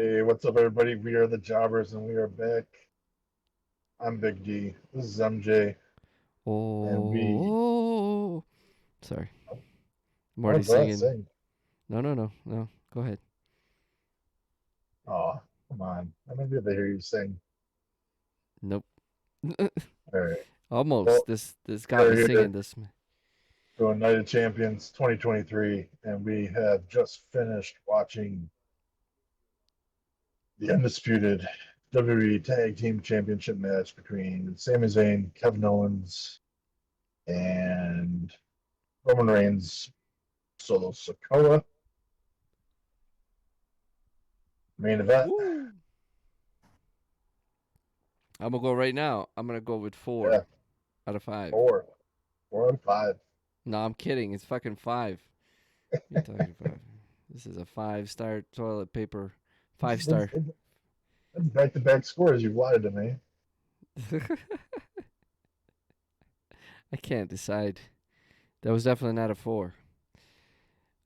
Hey, what's up, everybody? We are the Jawbers, and we are back. I'm Big D. This is MJ, and we. Oh, sorry. I'm Oh, already go ahead, singing. sing. No. Go ahead. Oh, come on. I don't need to hear you sing. Nope. All right. Almost. Well, This we got are me here singing this. to Night of Champions 2023, and we have just finished watching the undisputed WWE Tag Team Championship match between Sami Zayn, Kevin Owens, and Roman Reigns solo Sikoa main event. Woo! I'm gonna go right now. I'm gonna go with Yeah, 4 out of 5. four. 4 out of 5. No, I'm kidding. It's fucking 5. What are you talking about? This is a 5-star toilet paper. That's, 5-star. that's back-to-back scores you've lied to me. I can't decide. That was definitely not a 4.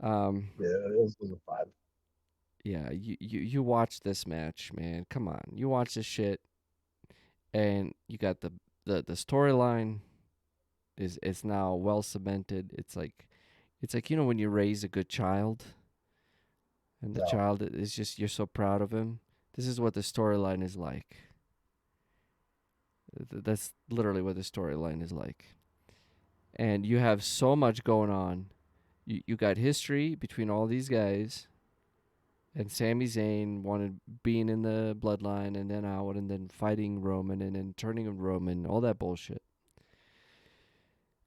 Um, Yeah, it was a 5. yeah, you watch this match, man. Come on, you watch this shit, and you got the storyline is it's now well cemented. It's like when you raise a good child and the No, child is just you're so proud of him. This is what the storyline is like. That's literally what the storyline is like. And you have so much going on. You got history between all these guys, and Sami Zayn wanted being in the bloodline and then out and then fighting Roman and then turning on Roman, all that bullshit.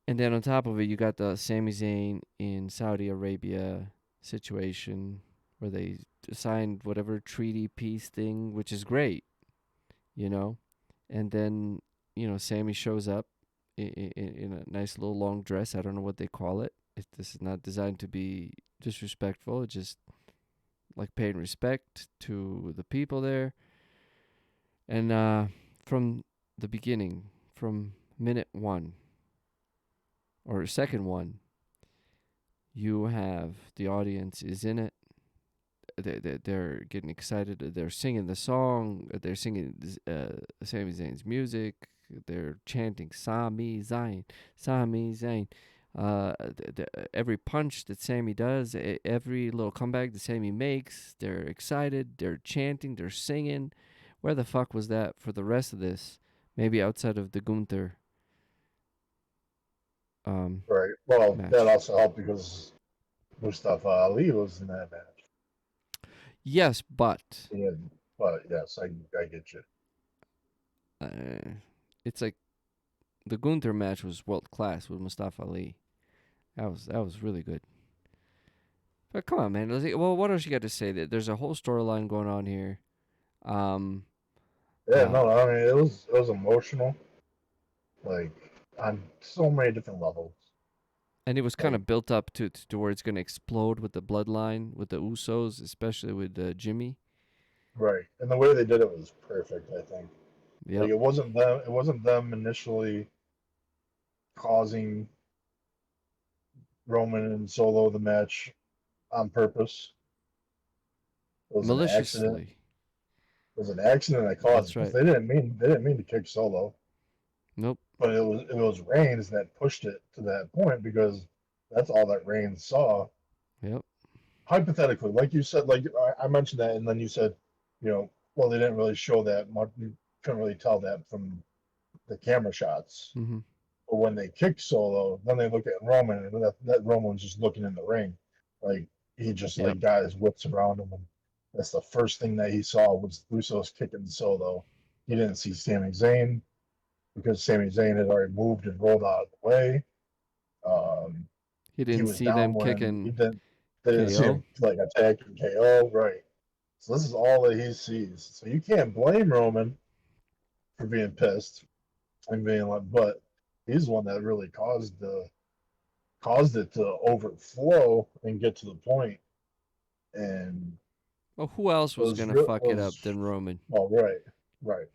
And then on top of it, you got the Sami Zayn in Saudi Arabia situation where they signed whatever treaty peace thing, which is great, you know. And then Sammy shows up in a nice little long dress. I don't know what they call it. This is not designed to be disrespectful. It's just like paying respect to the people there. And from the beginning, from minute one or second one, you have the audience is in it. They're getting excited. They're singing the song. They're singing Sami Zayn's music. They're chanting Sami Zayn, Sami Zayn. Every punch that Sammy does, every little comeback that Sammy makes, they're excited. They're chanting. They're singing. Where the fuck was that for the rest of this? Maybe outside of the Gunther um, right. Well, that match. also helped because Mustafa Ali was in that match. Yes, but Yeah, but yes, I get you. uh, it's like the Gunther match was world class with Mustafa Ali. That was really good. But come on, man. Well, what else you got to say? There's a whole storyline going on here. Um, Yeah, uh, no, I mean it was emotional, like on so many different levels. and it was kind Like of built up to where it's gonna explode with the bloodline, with the Usos, especially with Jimmy. right, and the way they did it was perfect. I think like Yep. it wasn't them initially causing Roman and Solo the match on purpose. It was an accident. Maliciously. It was an accident that caused it That's because right. they didn't mean to kick Solo, Nope. but it was Reigns that pushed it to that point because that's all that Reigns saw. Yep. Hypothetically, like you said, like I mentioned that, and then you said, well, they didn't really show that much. You couldn't really tell that from the camera shots. Mm-hmm. But when they kicked Solo, then they look at Roman, and that Roman's just looking in the ring, like he just Yep. like got his wits around him, and that's the first thing that he saw was Usos kicking Solo. He didn't see Sami Zayn because Sami Zayn had already moved and rolled out of the way. Um, He he didn't was see down them when he kicking didn't. They didn't see KO. him like attack and KO, right? So this is all that he sees. So you can't blame Roman for being pissed and being like, but he's the one that really caused it to overflow and get to the point. And Well, who else it was was gonna real. fuck it up Was than Roman? well, right, right.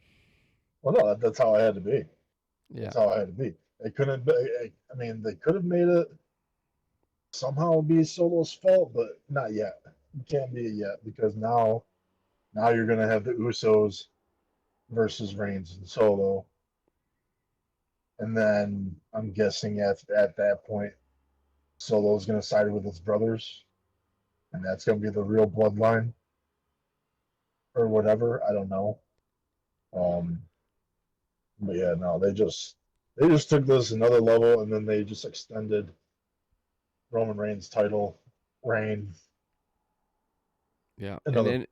Well, no, that's how it had to be. Yeah. That's how it had to be. They couldn't. I mean, they could have made it somehow be Solo's fault, but not yet. It can't be yet because now Now you're gonna have the Usos versus Reigns and Solo, and then I'm guessing at that point, Solo's gonna side with his brothers, and that's gonna be the real bloodline or whatever. I don't know. Um, but yeah, no, they just took this another level, and then they just extended Roman Reigns' title reign Yeah, and another then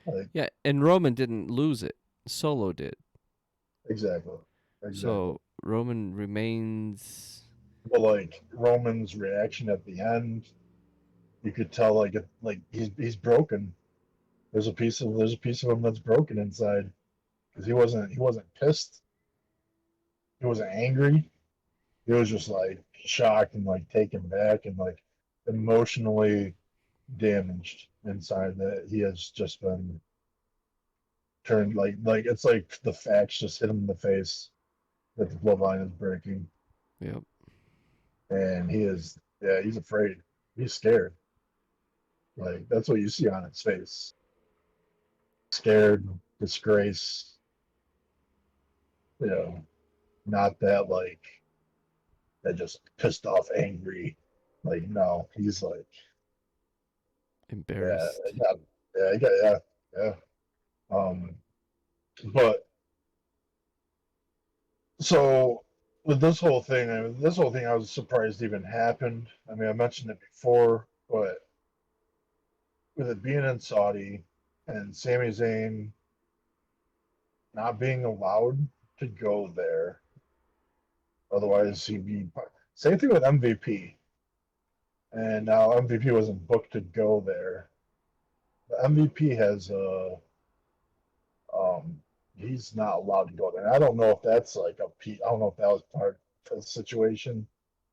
like yeah, and Roman didn't lose it. Solo did. exactly, exactly. So Roman remains. But like Roman's reaction at the end, you could tell like he's broken. There's a piece of him that's broken inside because he wasn't pissed. He wasn't angry. He was just like shocked and like taken back and like emotionally damaged inside that he has just been turned like it's like the facts just hit him in the face that the bloodline is breaking Yep. and he's afraid. He's scared. Like that's what you see on his face. Scared, disgrace, you know, not that like that just pissed off angry. Like no, he's like yeah, Embarrassed. yeah, yeah. Um but so with this whole thing I was surprised even happened. I mean I mentioned it before, but with it being in Saudi and Sami Zayn not being allowed to go there, otherwise he'd be same thing with MVP. And now MVP wasn't booked to go there. The MVP has um he's not allowed to go there. And I don't know if that's like I don't know if that was part of the situation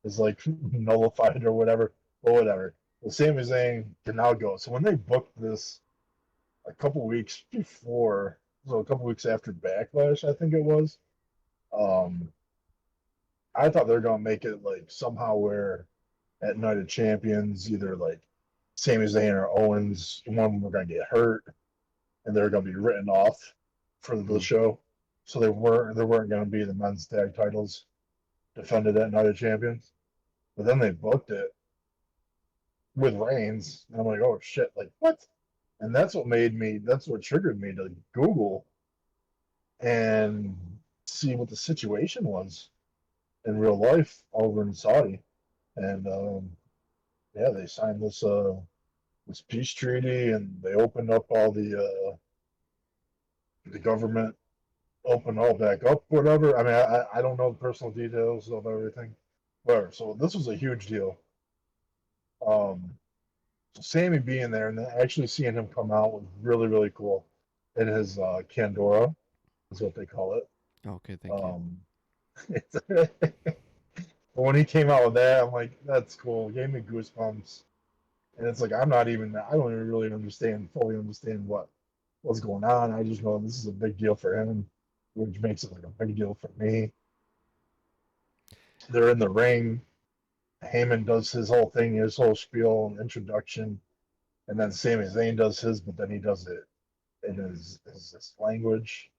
is like nullified or whatever, but whatever. The same as saying can now go. So when they booked this a couple weeks before, so a couple weeks after Backlash, I think it was. Um, I thought they were gonna make it like somehow where at Night of Champions, either like Sami Zayn or Owens, one of them were gonna get hurt and they were gonna be written off for the Mm. show. So they weren't gonna be the men's tag titles defended at Night of Champions. But then they booked it with Reigns, and I'm like, oh shit, like what? And that's what triggered me to Google and see what the situation was in real life over in Saudi. And yeah, they signed this peace treaty, and they opened up all the government opened all back up, whatever. I mean, I don't know the personal details of everything, whatever. So this was a huge deal. Um, so Sammy being there and actually seeing him come out was really really cool. In his Candora is what they call it. Okay, thank you. Um, when he came out with that, I'm like, that's cool. It gave me goosebumps. And it's like I don't even really fully understand what's going on. I just know this is a big deal for him, which makes it like a big deal for me. They're in the ring. Heyman does his whole thing, his whole spiel and introduction, and then Sami Zayn does his, but then he does it in his language,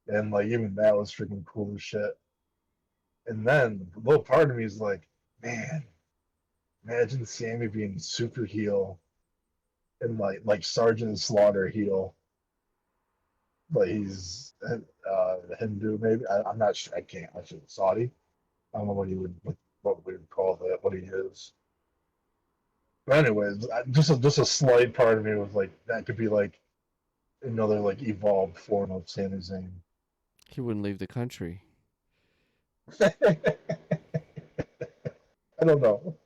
and like even that was freaking cool as shit. And then a little part of me is like, man, imagine Sammy being super heel and like Sergeant Slaughter heel, but he's Hindu maybe. I'm not sure. I can't. I should Saudi. I don't know what we would call that. What he is. But anyways, just a slight part of me was like that could be like another like evolved form of Sami Zayn. He wouldn't leave the country. I don't know.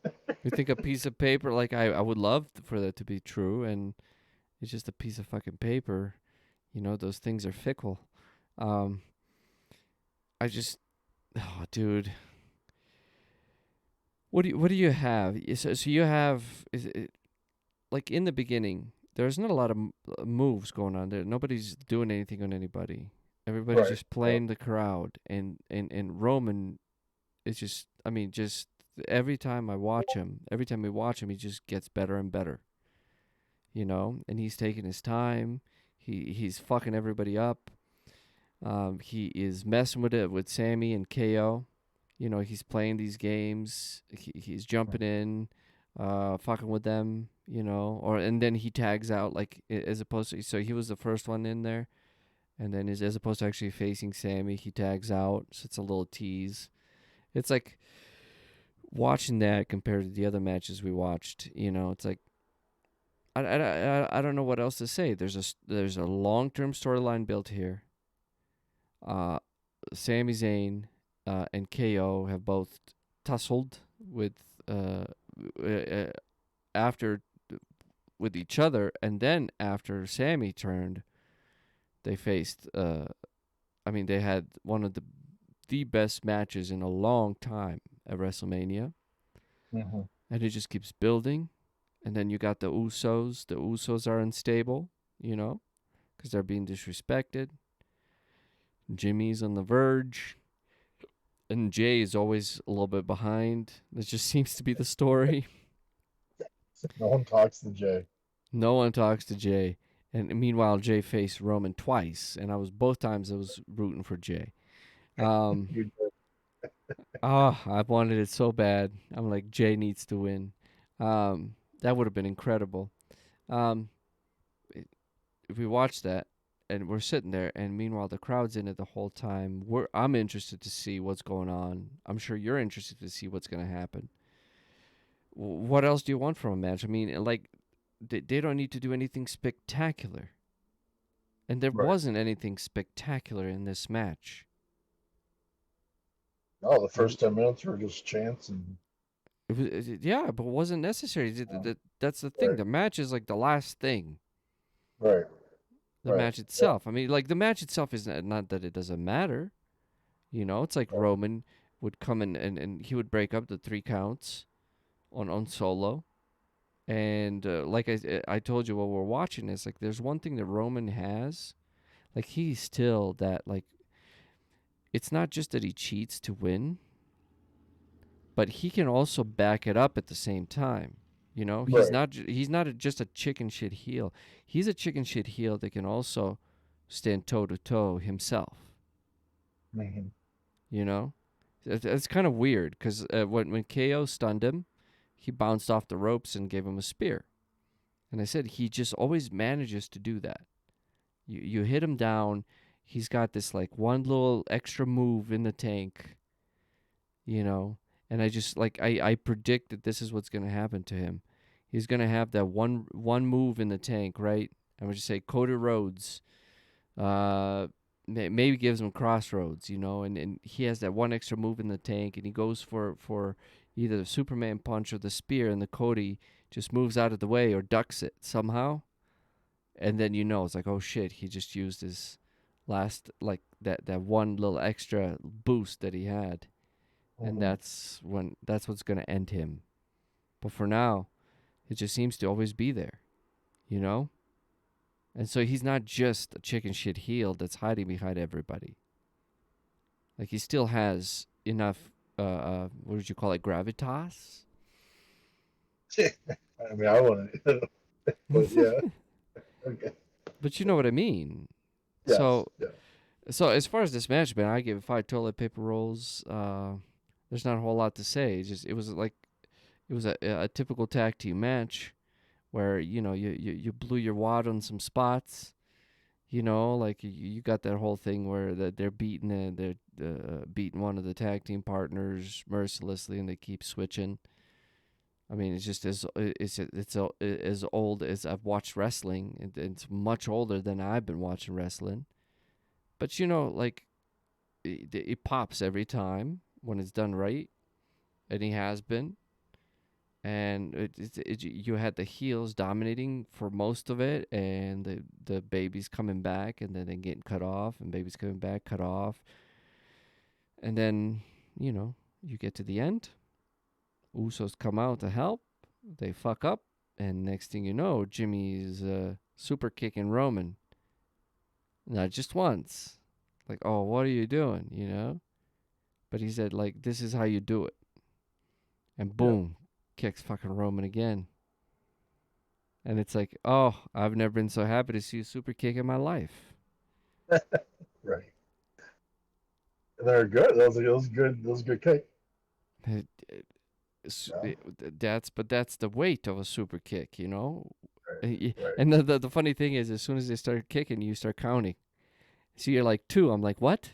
You think a piece of paper, like I would love for that to be true, and it's just a piece of fucking paper. You know, those things are fickle. Um, I just, oh, dude, what do you have? So you have is it, like in the beginning, there's not a lot of moves going on there. Nobody's doing anything on anybody. Everybody's Right. just Right. playing the crowd, and Roman is just, I mean, just every time we watch him, he just gets better and better. and he's taking his time. He's fucking everybody up. He is messing with it with Sami and KO. He's playing these games. He's jumping in, fucking with them. And then he tags out as opposed to, so he was the first one in there, and then as opposed to actually facing Sami, he tags out. So it's a little tease. It's like watching that compared to the other matches we watched. It's like I don't know what else to say. There's a long term storyline built here. Uh, Sami Zayn and KO have both tussled with uh, after with each other, and then after Sami turned, they faced. They had one of the best matches in a long time at WrestleMania, Mm-hmm. and it just keeps building. And then you got the Usos. The Usos are unstable, because they're being disrespected. Jimmy's on the verge. And Jay is always a little bit behind. That just seems to be the story. No one talks to Jay. No one talks to Jay. And meanwhile, Jay faced Roman twice. And both times I was rooting for Jay. Um, You I wanted it so bad. I'm like, Jay needs to win. That would have been incredible. Um, if we watch that, and we're sitting there, and meanwhile the crowd's in it the whole time. I'm interested to see what's going on. I'm sure you're interested to see what's going to happen. What else do you want from a match? I mean, like, they don't need to do anything spectacular, and there right. wasn't anything spectacular in this match. No, the first 10 minutes were just chants and Yeah, but it wasn't necessary. That's the thing. right, The match is like the last thing. right, The right. match Yeah. itself. I mean, like the match itself is not that it doesn't matter. It's like Right. Roman would come in and he would break up the 3 counts on Solo. And like I told you while we're watching this, like there's one thing that Roman has. Like he's still that, like, it's not just that he cheats to win, but he can also back it up at the same time. Right. He's not just a chicken shit heel. He's a chicken shit heel that can also stand toe to toe himself. Mm-hmm. You know, it's kind of weird because when KO stunned him, he bounced off the ropes and gave him a spear. And I said he just always manages to do that. You hit him down, he's got this like one little extra move in the tank, you know. And I just like I predict that this is what's gonna happen to him. He's gonna have that one move in the tank, right? I would just say Cody Rhodes, maybe gives him Crossroads, and he has that one extra move in the tank, and he goes for either the Superman punch or the spear, and the Cody just moves out of the way or ducks it somehow, and then it's like, oh shit, he just used his last, like, that one little extra boost that he had, and Mm-hmm. that's what's gonna end him. But for now, it just seems to always be there, you know. And so he's not just a chicken shit heel that's hiding behind everybody. Like he still has enough. What would you call it? Gravitas. I mean, I wouldn't, but yeah. Okay. But you know what I mean. Yes. So Yeah. so as far as this match, man, I give it 5 toilet paper rolls. There's not a whole lot to say. It was like it was a typical tag team match where you blew your wad on some spots. Like you got that whole thing where they're beating one of the tag team partners mercilessly, and they keep switching. I mean, it's just as old as I've watched wrestling. It's much older than I've been watching wrestling. But like it pops every time when it's done right, and he has been. And you had the heels dominating for most of it, and the baby's coming back, and then they getting cut off, and baby's coming back, cut off, and then you get to the end. Usos come out to help. They fuck up, and next thing you know, Jimmy's super kicking Roman. Not just once. Like, oh, what are you doing? But he said, like, this is how you do it, and Yeah. boom, kicks fucking Roman again. And it's like, oh, I've never been so happy to see a super kick in my life. Right. They're good. Those good. Those good kick. It- Yeah. that's the weight of a super kick, you know. Right. And the funny thing is, as soon as they start kicking, you start counting. So you're like two. I'm like, what?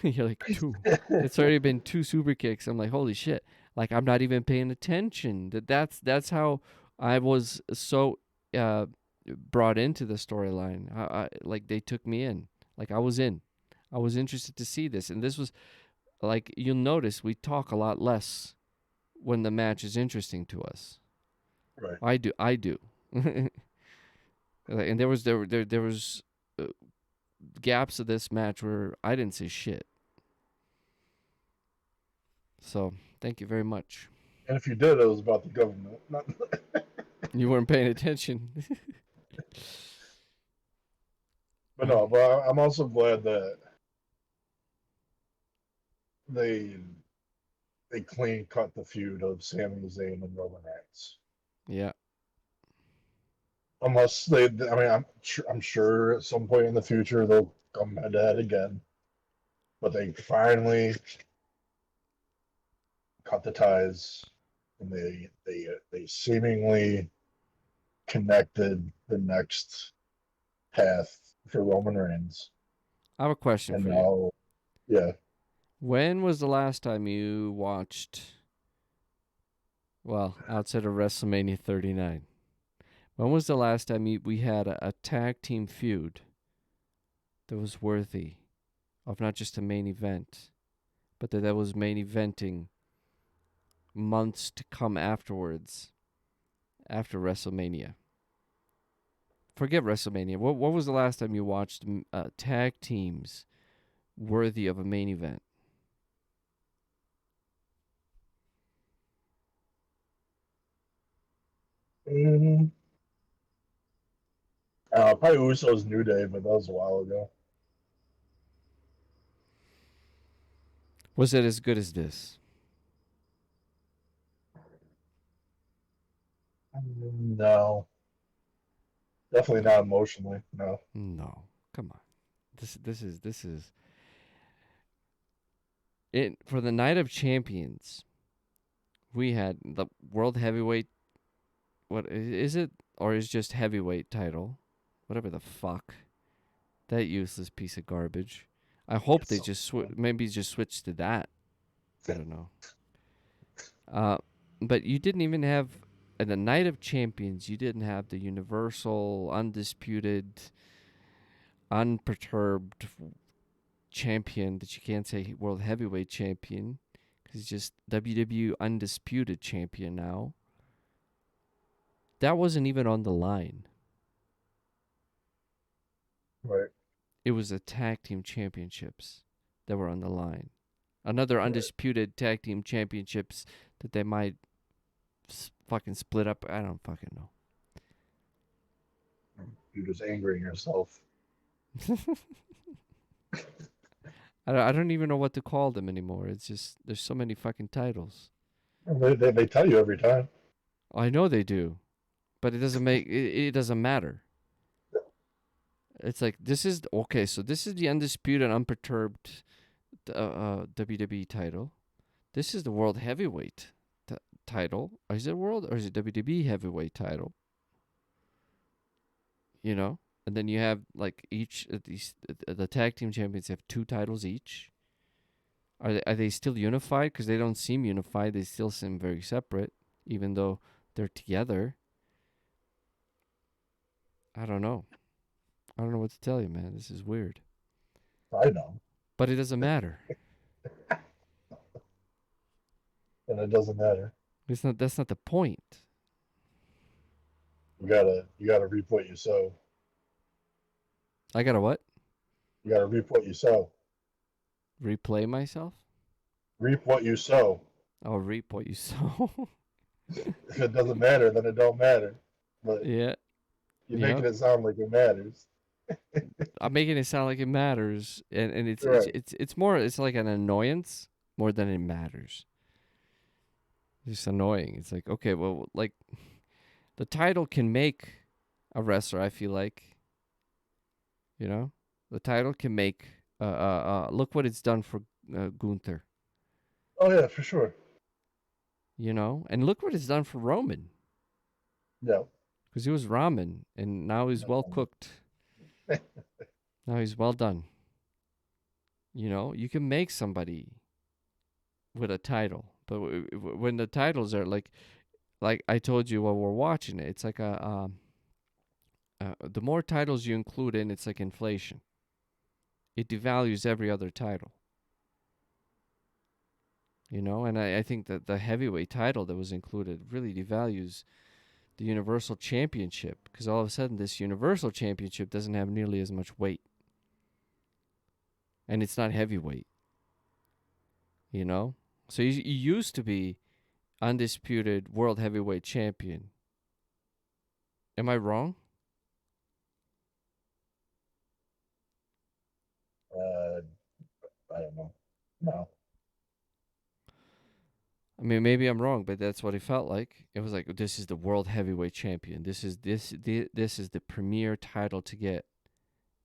You're like two. Right. It's already been two super kicks. I'm like, holy shit! Like I'm not even paying attention. That's how I was so brought into the storyline. Like they took me in. Like I was in. I was interested to see this, and this was like you'll notice we talk a lot less when the match is interesting to us. Right. I do. And there was uh, gaps of this match where I didn't say shit. So thank you very much. And if you did, it was about the government. Not, You weren't paying attention. but no. But I'm also glad that they they clean cut the feud of Sami Zayn and Roman Reigns. Yeah, Unless they, I mean, I'm sure at some point in the future they'll come head to head again. But they finally cut the ties, and they seemingly connected the next path for Roman Reigns. I have a question And for you. now, yeah, When was the last time you watched? Well, outside of WrestleMania 39, when was the last time we had a tag team feud that was worthy of not just a main event, but that was main eventing months to come afterwards, after WrestleMania? Forget WrestleMania. What was the last time you watched tag teams worthy of a main event? mm, probably Usos New Day, but that was a while ago. Was it as good as this? No, definitely No. not emotionally. No, No. Come on. This is it for the Night of Champions. We had the World Heavyweight, what is it, or is just heavyweight title? Whatever the fuck. That useless piece of garbage. I hope it's they so just dumb. maybe just switch to that. I don't know. Uh but you didn't even have at the Night of Champions, you didn't have the universal undisputed unperturbed champion that you can't say world heavyweight champion because he's just WWE undisputed champion now. That wasn't even on the line. Right, It was the tag team championships that were on the line. Another right. undisputed tag team championships that they might fucking split up. I don't fucking know. You're just angering yourself. I don't even know what to call them anymore. It's just there's so many fucking titles. They tell you every time. I know they do, but it doesn't matter. It's like this is okay. So this is the undisputed, unperturbed WWE title. This is the world heavyweight title. Or is it world or is it WWE heavyweight title? You know, and then you have like each of these the tag team champions have two titles each. Are they still unified? Because they don't seem unified. They still seem very separate, even though they're together. I don't know. I don't know what to tell you, man. This is weird. I know, But it doesn't matter. and it doesn't matter. It's not. That's not the point. You gotta reap what you sow. I gotta what? You gotta reap what you sow. Replay myself? Reap what you sow. I'll reap what you sow. If it doesn't matter, then it don't matter. But Yeah. you're Yep. making it sound like it matters. I'm making it sound like it matters, and Right. it's more. It's like an annoyance more than it matters. It's just annoying. It's like okay, well, like the title can make a wrestler. I feel like, you know, the title can make. Look what it's done for Gunther. Oh yeah, for sure. You know, and look what it's done for Roman, Yeah. because he was ramen, and now he's well cooked. Now he's well done. You know, you can make somebody with a title, but when the titles are like I told you while we're watching it, it's like the more titles you include in, it's like inflation. It devalues every other title. You know, and I think that the heavyweight title that was included really devalues the Universal Championship, because all of a sudden this Universal Championship doesn't have nearly as much weight. And it's not heavyweight, you know? So you used to be undisputed world heavyweight champion. Am I wrong? Uh, I don't know. No. I mean, maybe I'm wrong, but that's what it felt like. It was like, this is the world heavyweight champion. This is the premier title to get,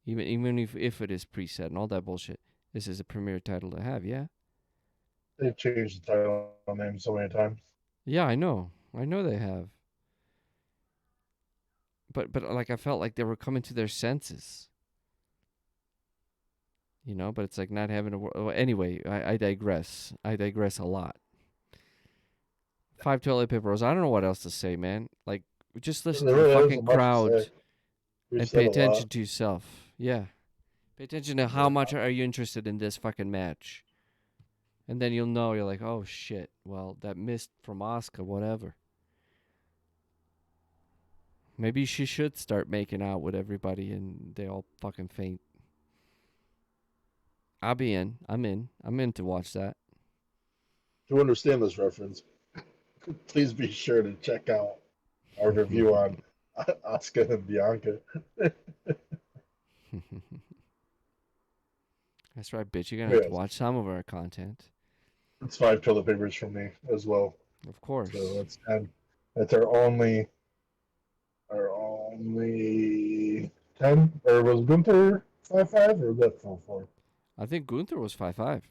even if it is preset and all that bullshit. This is a premier title to have. Yeah, They've changed the title name so many times. yeah, I know they have. But like I felt like they were coming to their senses. You know, but it's like not having a. Anyway, I digress. I digress a lot. 5 toilet paper rolls. I don't know what else to say, man. Like, just listen There to the really fucking isn't much to crowd say. We've and said pay a attention lot. to yourself. Yeah. Pay attention to how Yeah. much are you interested in this fucking match. And then you'll know, you're like, oh shit, well, that missed from Asuka, whatever. Maybe she should start making out with everybody and they all fucking faint. I'll be in. I'm in. I'm in to watch that. To understand this reference, please be sure to check out our review on Asuka and Bianca. That's right, bitch. You're gonna have to Yes, watch some of our content. it's 5 toilet papers from me as well. Of So course. that's 10. That's our only 10. Or was Gunther 5-5 or was that 4-4? I think Gunther was 5-5.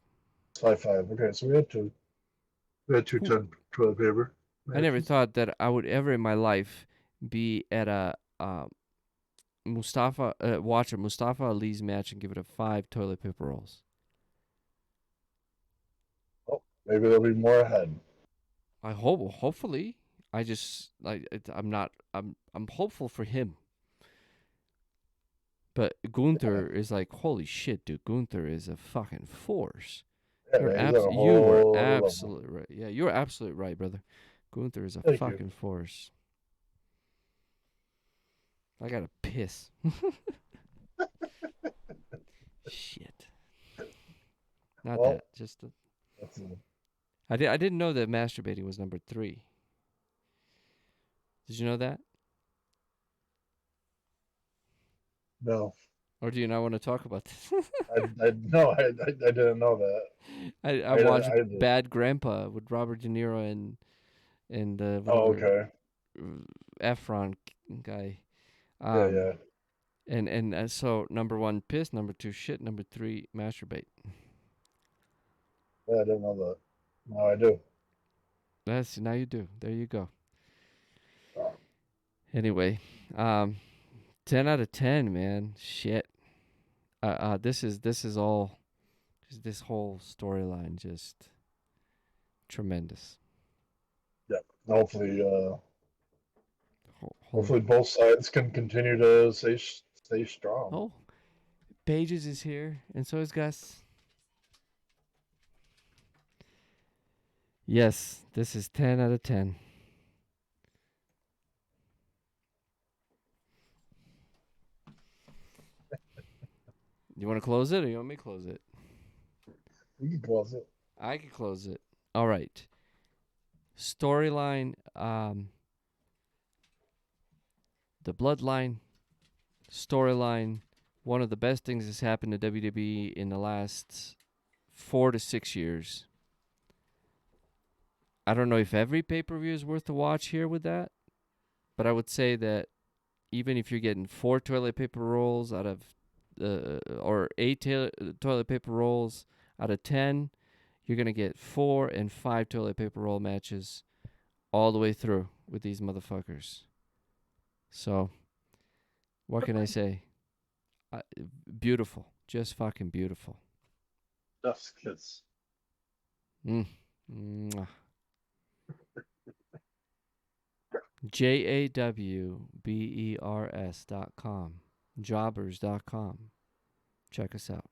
It's 5-5. Okay, so we had two. We had two Who 10 toilet paper I never matches. thought that I would ever in my life be at a watch a Mustafa Ali's match and give it a 5 toilet paper rolls. Oh, maybe there'll be more ahead. Hopefully, I'm not, I'm hopeful for him. But Yeah, Gunther is like, holy shit, dude. Gunther is a fucking force. yeah, man, he's on a You were whole other level. absolutely right. Yeah, you were absolutely right, brother. Gunther is a Thank you. fucking force. I gotta piss. Shit. Not Well, that. Just that's I didn't know that masturbating was number 3. Did you know that? no. Or do you not want to talk about this? I didn't know that. I watched I did. Bad Grandpa with Robert De Niro and Oh, whatever okay. Efron guy. Yeah, Um yeah. and so number 1 piss, number 2 shit, number 3 masturbate. Yeah, I didn't know that. Now I do. That's now you do. There you go. Oh, Anyway, um 10 out of 10, man. Shit. This is all just this whole storyline just tremendous. yeah. Hopefully, Holy. both sides can continue to stay strong. Oh, Pages is here, and so is Gus. Yes, this is 10 out of 10. You want to close it or you want me to close it? You can close it. I can close it. All right. Storyline, the bloodline, storyline. One of the best things that's happened to WWE in the last 4 to 6 years. I don't know if every pay-per-view is worth a watch here with that, but I would say that even if you're getting 4 toilet paper rolls out of, or 8 toilet paper rolls out of 10, you're going to get 4 and 5 toilet paper roll matches all the way through with these motherfuckers. So, what can I say? Beautiful. Just fucking beautiful. Just kiss. Mwah. JAWBERS.com. Jawbers.com. Check us out.